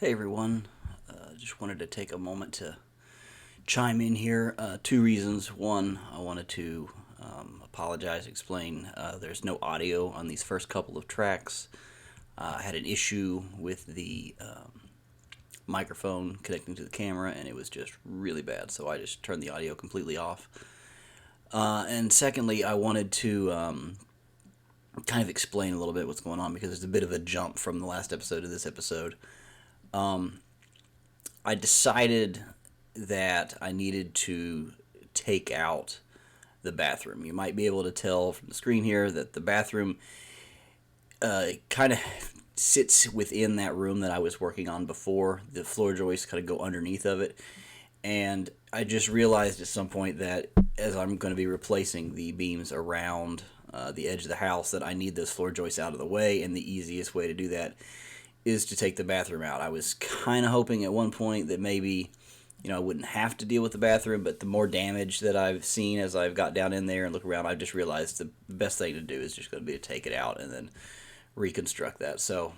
Hey everyone, just wanted to take a moment to chime in here. Two reasons. One, I wanted to apologize, explain there's no audio on these first couple of tracks. I had an issue with the microphone connecting to the camera and it was just really bad, so I just turned the audio completely off. And secondly, I wanted to kind of explain a little bit what's going on because there's a bit of a jump from the last episode to this episode. I decided that I needed to take out the bathroom. You might be able to tell from the screen here that the bathroom kind of sits within that room that I was working on before. The floor joists kind of go underneath of it. And I just realized at some point that as I'm going to be replacing the beams around the edge of the house, that I need those floor joists out of the way, and the easiest way to do that is to take the bathroom out. I was kind of hoping at one point that maybe, I wouldn't have to deal with the bathroom, but the more damage that I've seen as I've got down in there and look around, I've just realized the best thing to do is just going to be to take it out and then reconstruct that. So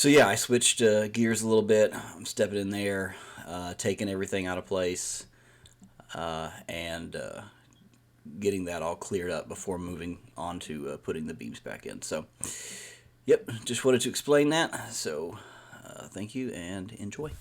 yeah, I switched gears a little bit. I'm stepping in there, taking everything out of place, and getting that all cleared up before moving on to putting the beams back in. So yep, just wanted to explain that. So thank you and enjoy.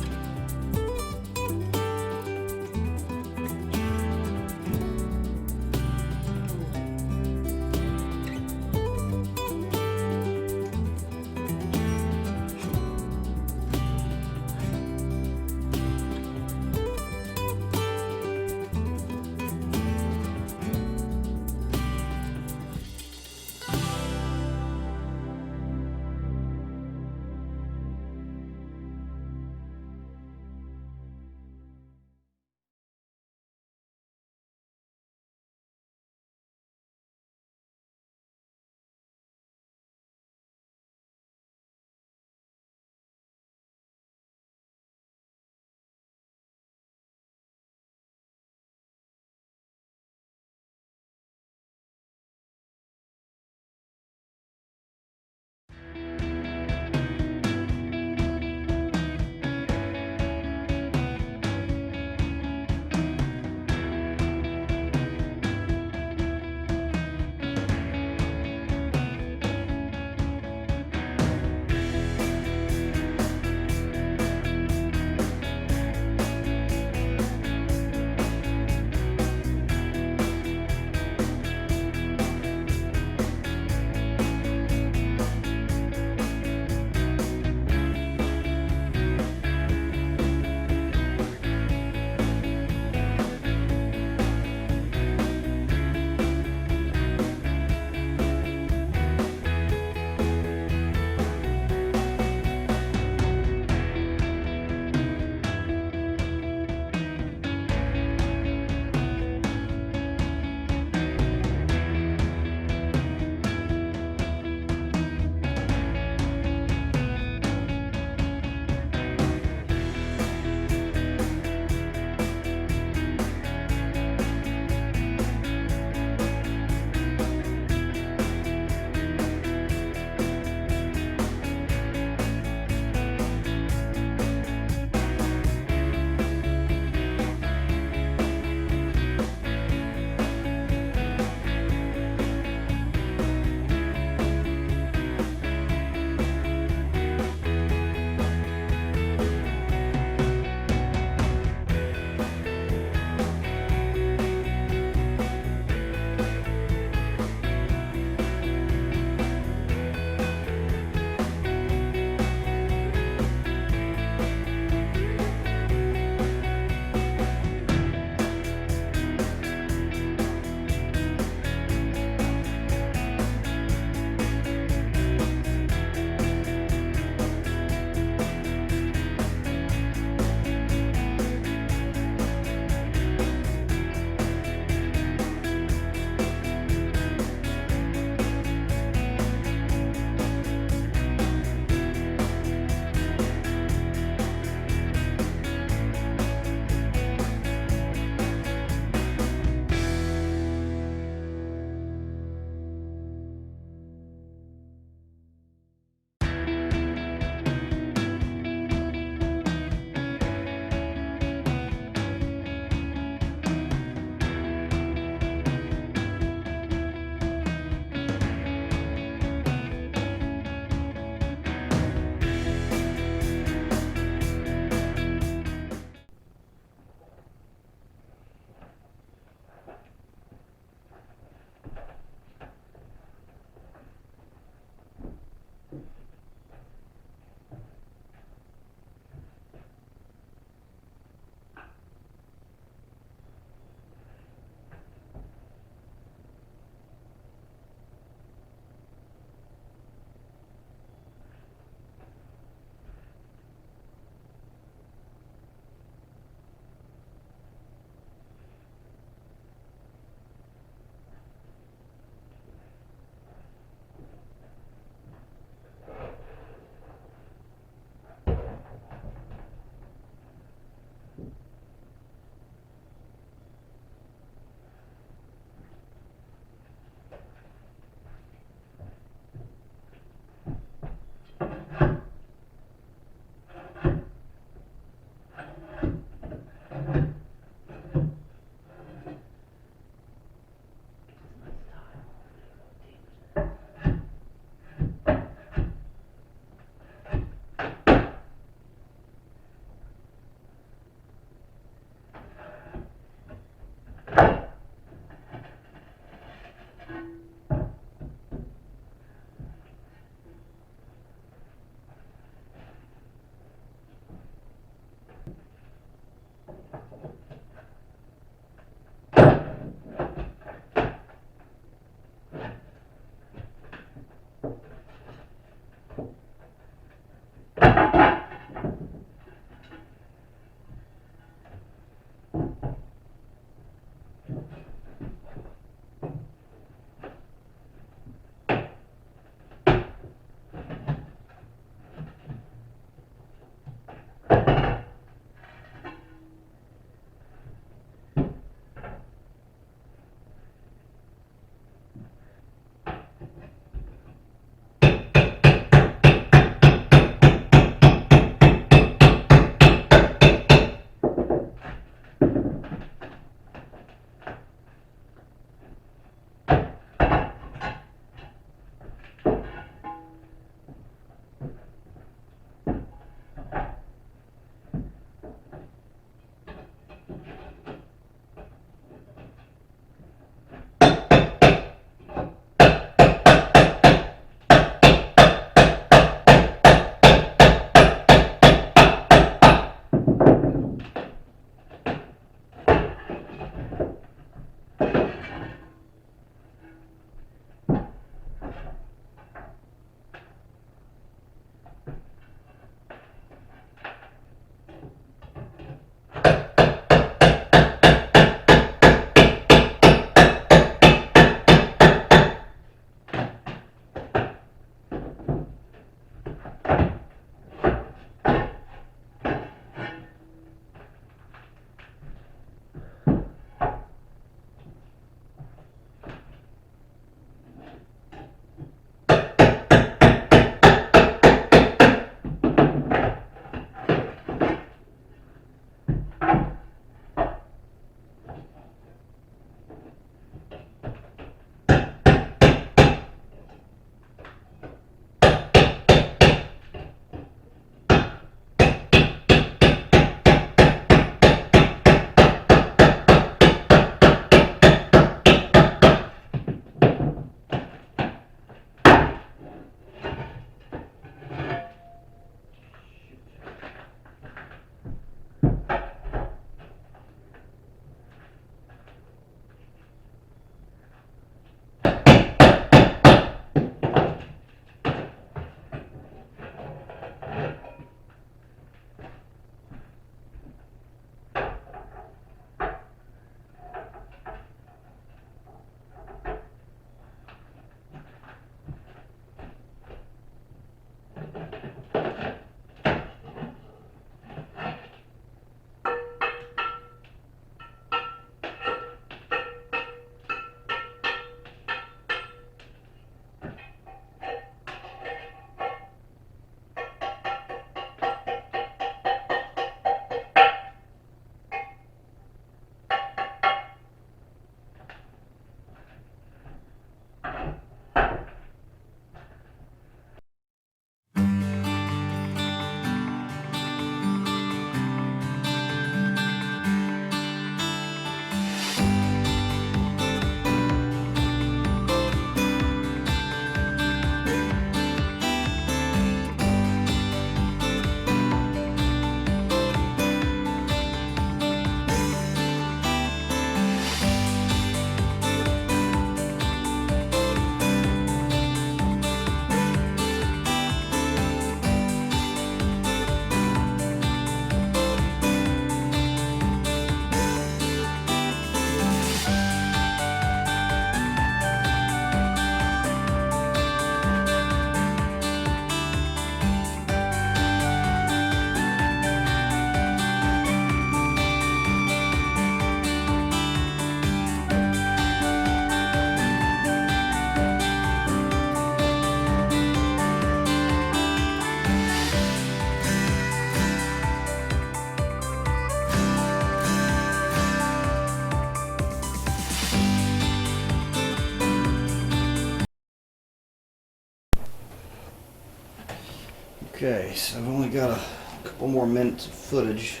Okay, so I've only got a couple more minutes of footage,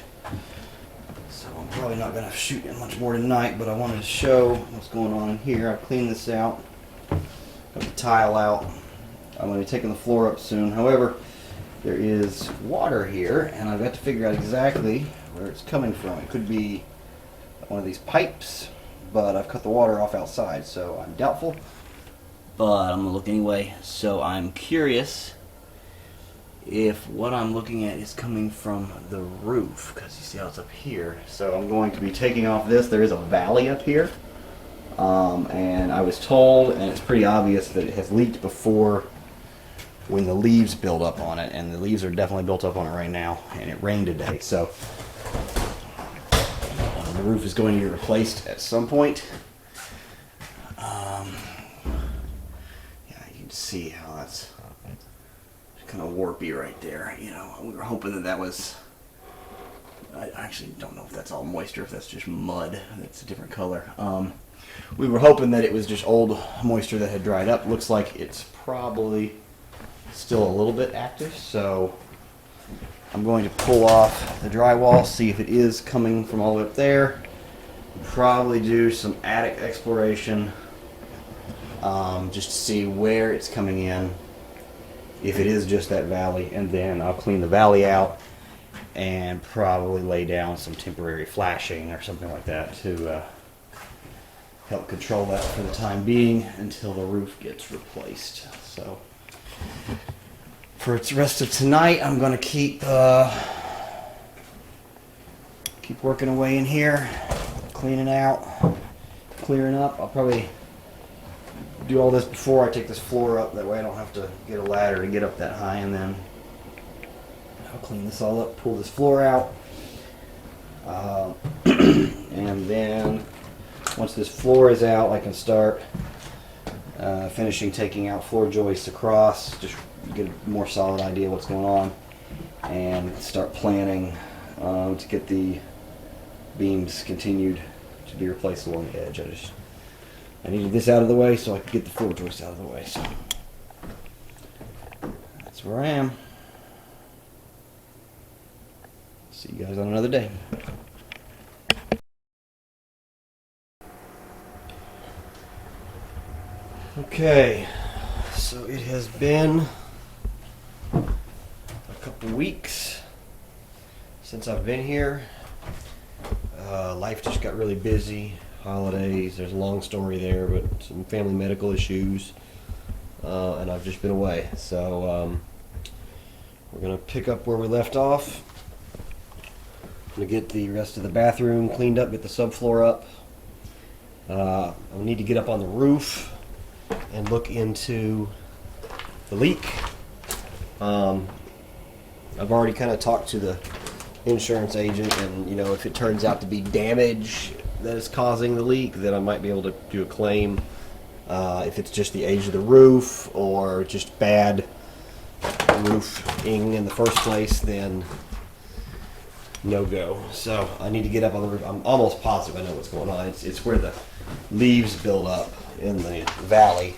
so I'm probably not going to shoot in much more tonight, but I wanted to show what's going on in here. I've cleaned this out, got the tile out. I'm going to be taking the floor up soon. However, there is water here, and I've got to figure out exactly where it's coming from. It could be one of these pipes, but I've cut the water off outside, so I'm doubtful. But I'm going to look anyway. So I'm curious if what I'm looking at is coming from the roof, because you see how it's up here. So I'm going to be taking off this. There is a valley up here, and I was told, and it's pretty obvious, that it has leaked before when the leaves build up on it, and the leaves are definitely built up on it right now, and it rained today, so the roof is going to be replaced at some point. Yeah, you can see how that's kind of warpy right there. You know, we were hoping that was, I actually don't know if that's all moisture, if that's just mud that's a different color. We were hoping that it was just old moisture that had dried up. Looks like it's probably still a little bit active, so I'm going to pull off the drywall, see if it is coming from all the way up there. Probably do some attic exploration, just to see where it's coming in, if it is just that valley, and then I'll clean the valley out and probably lay down some temporary flashing or something like that to help control that for the time being until the roof gets replaced. So for the rest of tonight, I'm going to keep working away in here, cleaning out, clearing up. I'll probably do all this before I take this floor up. That way I don't have to get a ladder to get up that high, and then I'll clean this all up, pull this floor out, and then once this floor is out, I can start finishing taking out floor joists across, just get a more solid idea what's going on, and start planning to get the beams continued to be replaced along the edge. I needed this out of the way so I could get the floor joists out of the way. So that's where I am. See you guys on another day. Okay, so it has been a couple weeks since I've been here. Life just got really busy. Holidays, there's a long story there, but some family medical issues, and I've just been away. So we're going to pick up where we left off. I'm going to get the rest of the bathroom cleaned up, get the subfloor up. I need to get up on the roof and look into the leak. I've already kind of talked to the insurance agent, and you know, if it turns out to be damage that is causing the leak, then I might be able to do a claim. If it's just the age of the roof or just bad roofing in the first place, then no go. So I need to get up on the roof. I'm almost positive I know what's going on. It's where the leaves build up in the valley.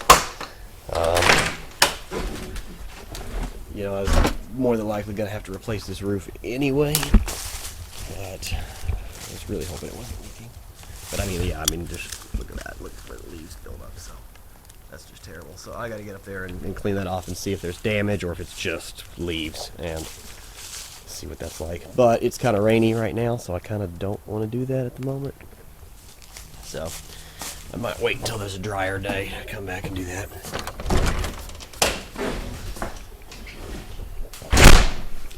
You know, I was more than likely going to have to replace this roof anyway, but I was really hoping it wasn't leaking. But I mean, yeah, I mean, just look at that. Look where the leaves build up, so that's just terrible. So I got to get up there and clean that off and see if there's damage or if it's just leaves and see what that's like. But it's kind of rainy right now, so I kind of don't want to do that at the moment. So I might wait until there's a drier day to come back and do that.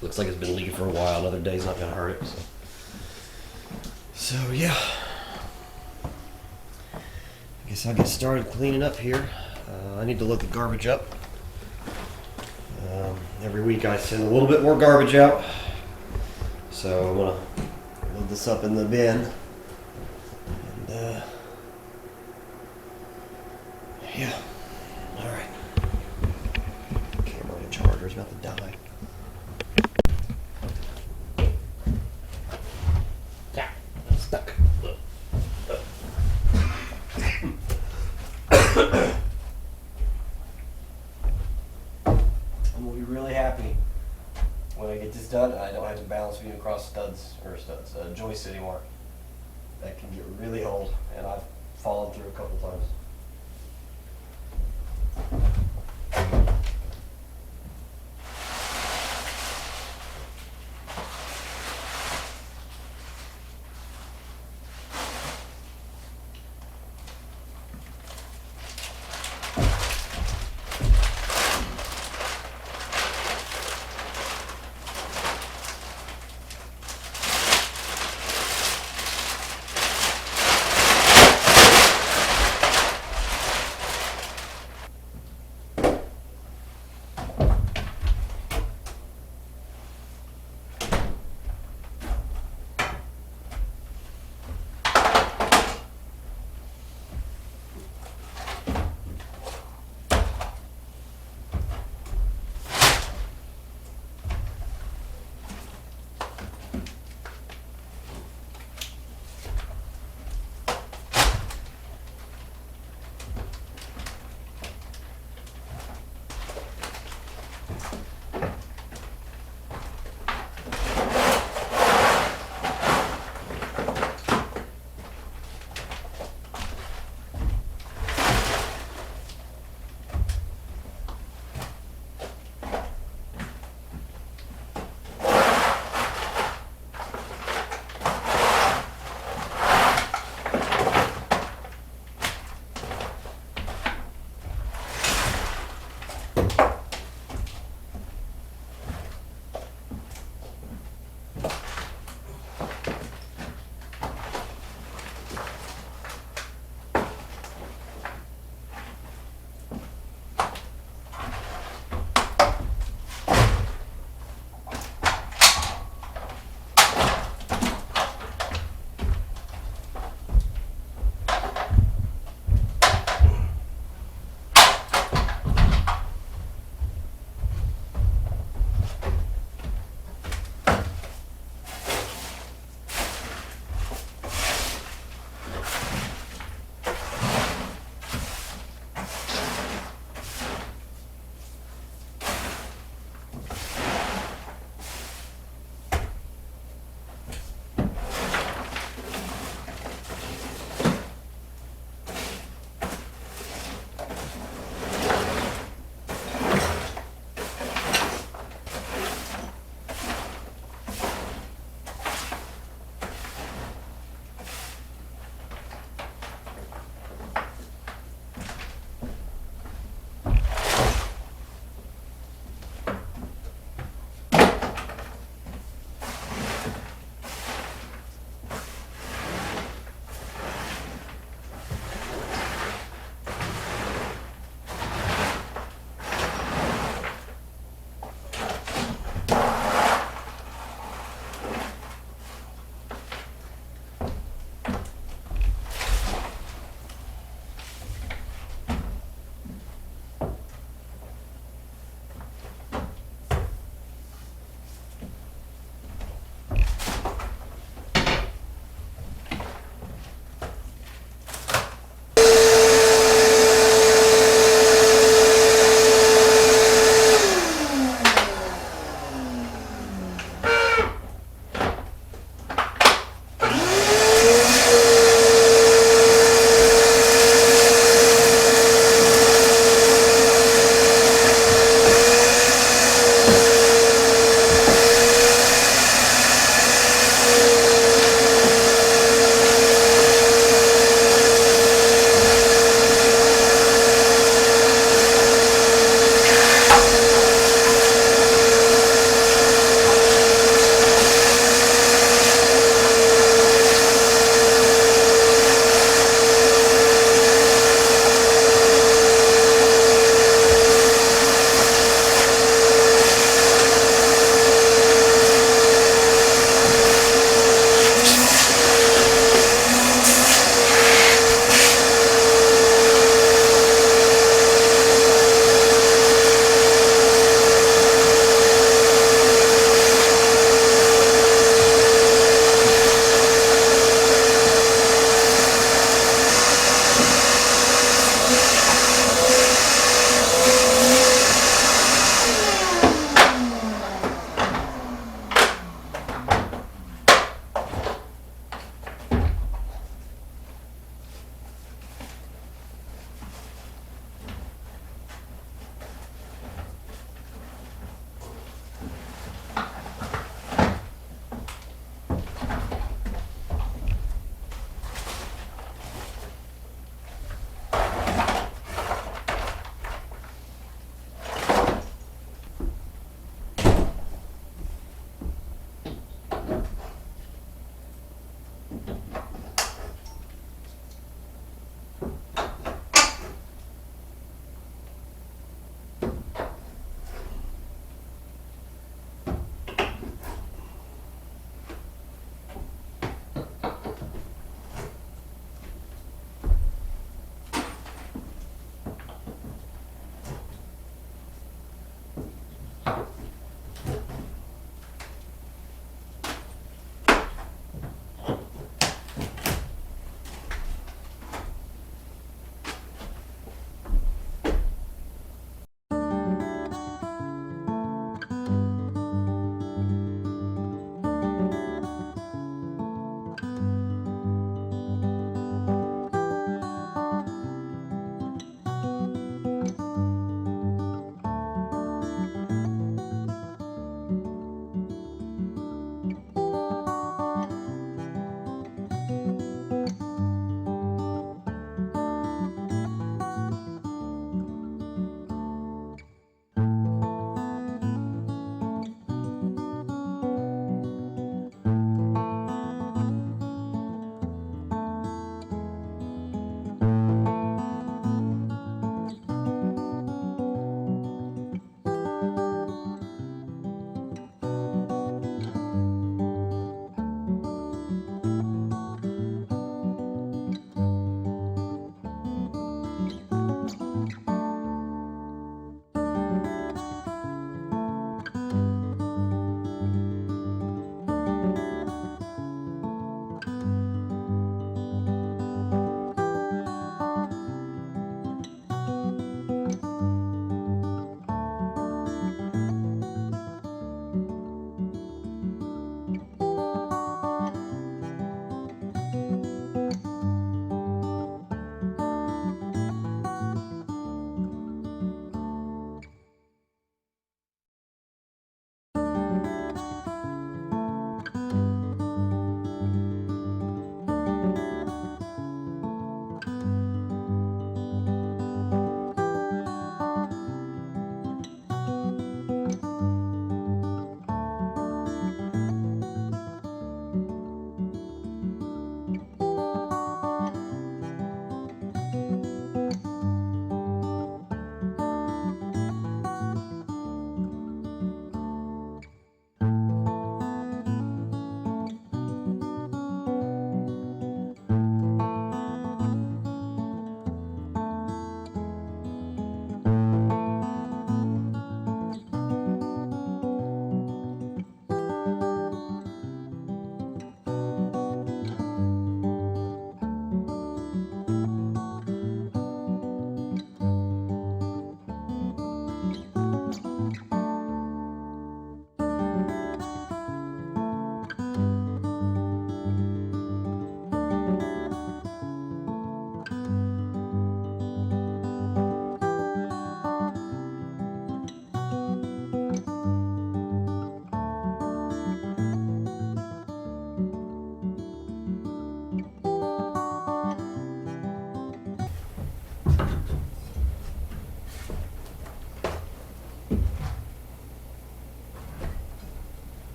Looks like it's been leaking for a while. Another day's not going to hurt it. So yeah. I guess I'll get started cleaning up here. I need to load the garbage up. Every week I send a little bit more garbage out. So I'm going to load this up in the bin. And yeah. Alright. Camera and charger's about to die. Yeah, stuck. I'm gonna be really happy get this done, and I don't have to balance beam across joists anymore. That can get really old, and I've fallen through a couple times.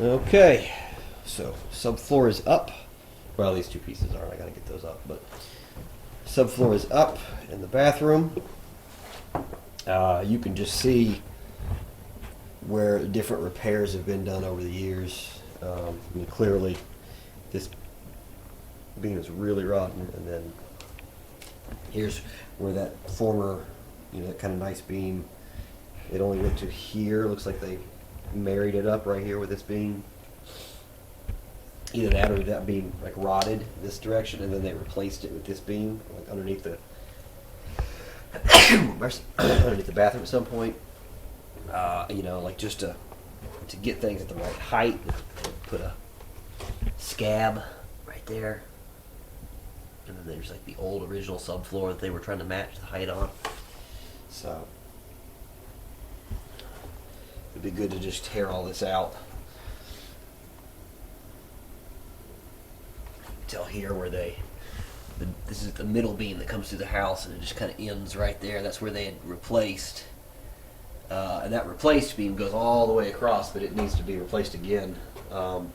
Okay, so subfloor is up. Well, these two pieces aren't. I gotta get those up, but subfloor is up in the bathroom. You can just see where different repairs have been done over the years. I mean, clearly, this beam is really rotten, and then here's where that former, that kind of nice beam, it only went to here. Looks like they married it up right here with this beam. Either that or that beam like rotted this direction, and then they replaced it with this beam like underneath the underneath the bathroom at some point. Like just to get things at the right height, put a scab right there, and then there's like the old original subfloor that they were trying to match the height on. So it'd be good to just tear all this out. Tell here where this is the middle beam that comes through the house, and it just kind of ends right there. That's where they had replaced, and that replaced beam goes all the way across, but it needs to be replaced again. But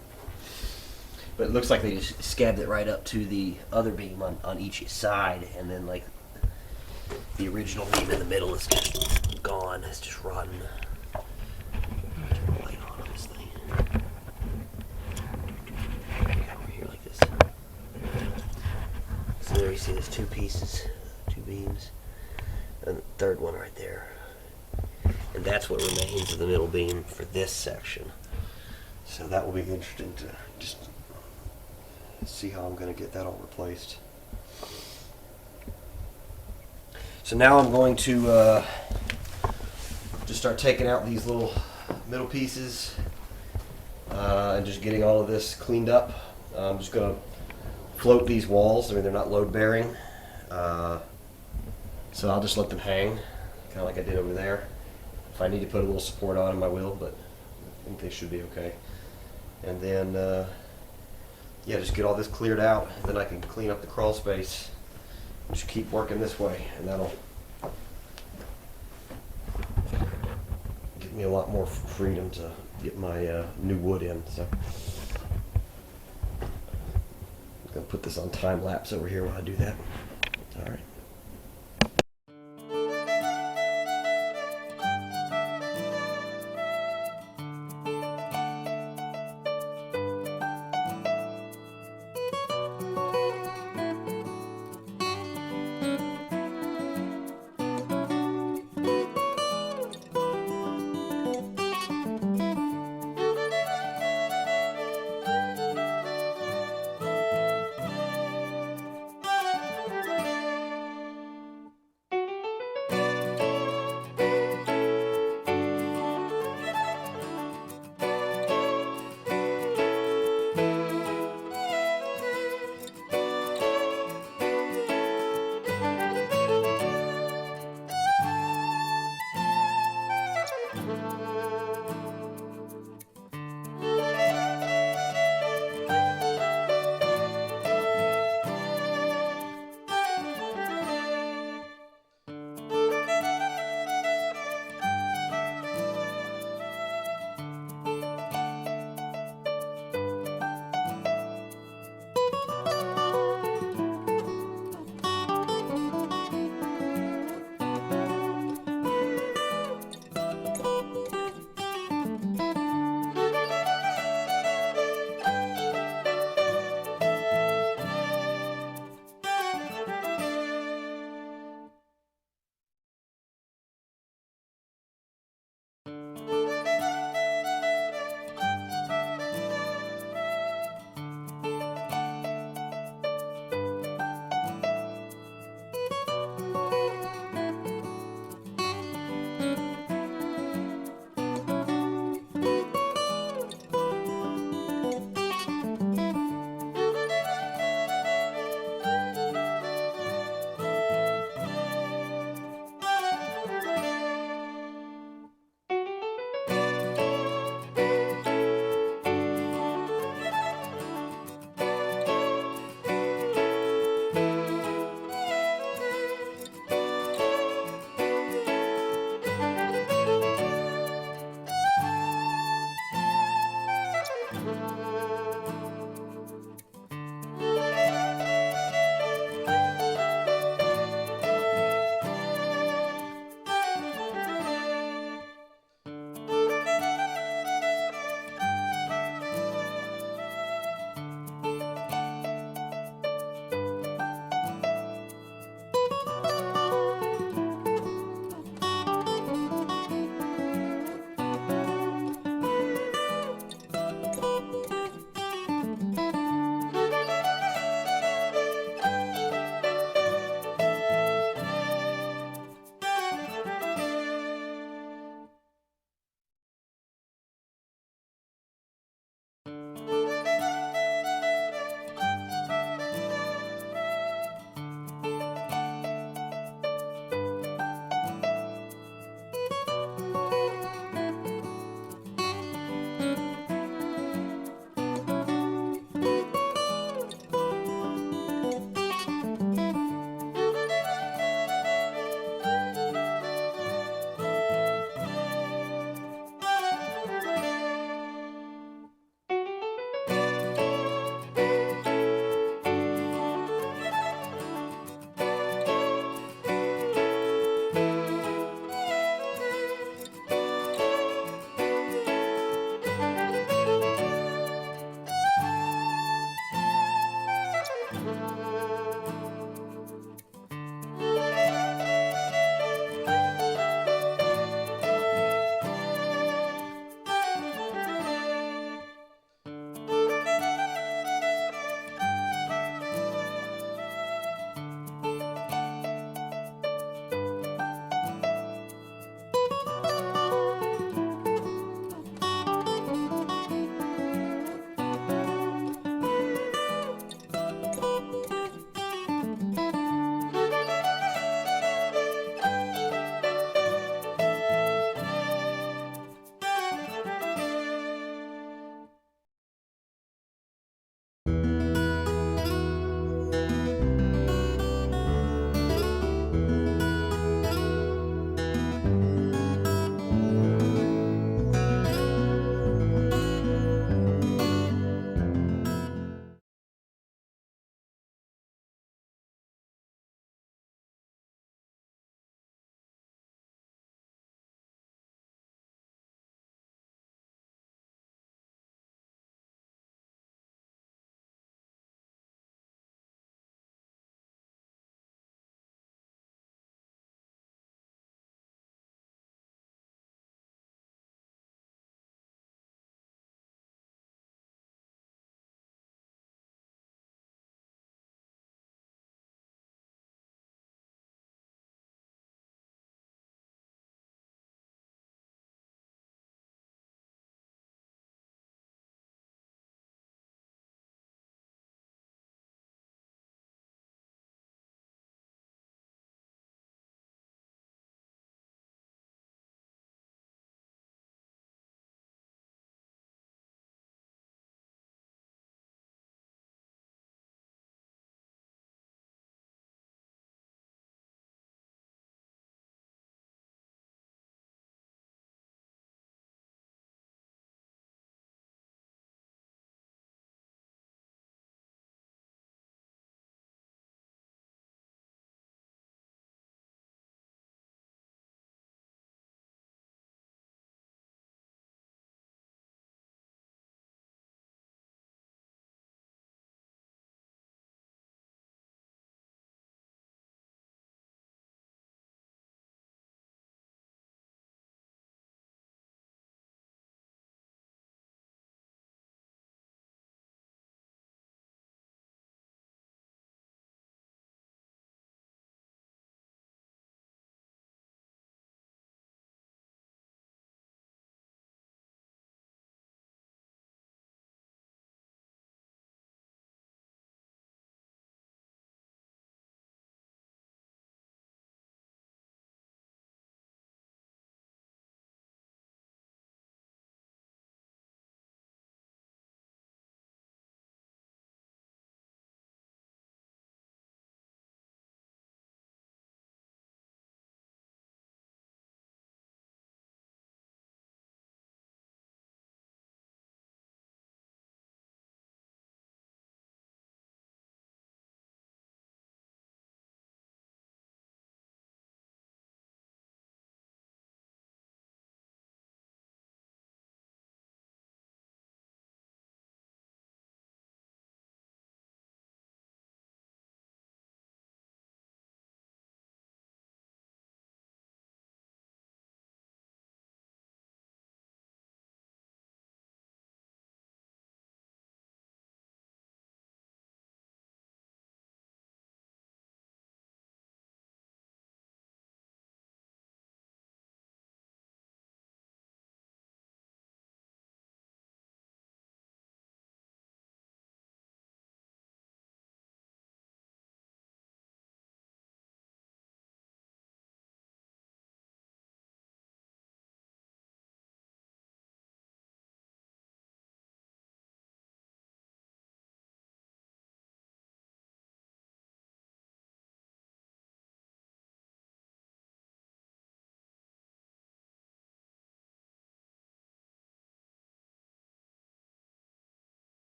it looks like they just scabbed it right up to the other beam on each side, and then like the original beam in the middle is just gone. It's just rotten. Turn the light on this thing. Over here like this. So there you see there's two pieces, two beams, and the third one right there. And that's what remains of the middle beam for this section. So that will be interesting to just see how I'm going to get that all replaced. So now I'm going to just start taking out these little middle pieces and just getting all of this cleaned up. I'm just going to float these walls. I mean, they're not load bearing, so I'll just let them hang, kind of like I did over there. If I need to put a little support on them, I will, but I think they should be okay. And then, just get all this cleared out, and then I can clean up the crawl space. Just keep working this way, and that'll give me a lot more freedom to get my new wood in. So I'm gonna put this on time lapse over here while I do that. All right.